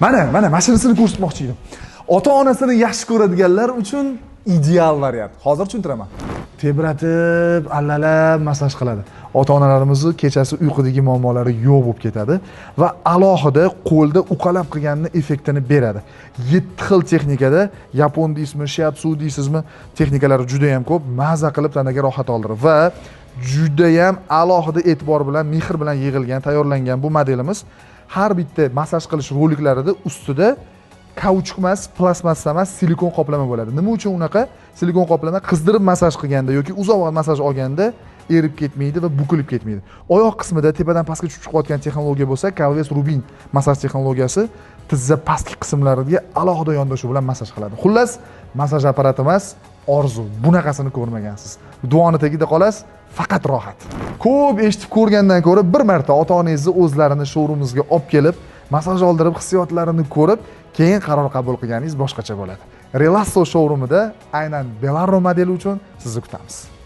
Mana mashinasini ko'rsatmoqchi edim. Ota-onasini yaxshi ko'radiganlar uchun ideal variant. Hozir tushuntiraman. Tebratib, allalab massaj qiladi. Ota-onalarimizni kechasi uyqudagi muammolari yo'q bo'lib ketadi va alohida qo'lda uqalab qilganini effektini beradi. 7 xil texnikada, yapon deysizmi, shiatsu deysizmi, texnikalari juda ham ko'p, maza qilib tanaga rohat oldiradi va juda ham alohida e'tibor bilan, mehr bilan yig'ilgan, tayyorlangan bu modelimiz har bitta massaj qilish roliklarida ustida kauchuk emas, plastmassa emas, silikon qoplama bo'ladi. Nima uchun unaqa? Silikon qoplama qizdirib massaj qilganda yoki uzoq vaqt massaj olganda erib ketmaydi va bukilib ketmaydi. Oyoq qismida tepadan pastga tushib chiqayotgan texnologiya bo'lsa, Calves Rubin massaj texnologiyasi tizza pastki qismlariga alohida yondashuv bilan massaj qiladi. Xullas, massaj apparati emas, orzu. Bunaqasini ko'rmagansiz. Duoni tagida qolasiz, faqat rohat. Ko'p eshitib ko'rgandan ko'ra bir marta ota-onangizni o'zlarini showroomimizga olib kelib, massaj oldirib, hissiyotlarini ko'rib, keyin qaror qabul qilganingiz boshqacha bo'ladi. Relasso showroomida aynan Belarus modeli uchun sizni kutamiz.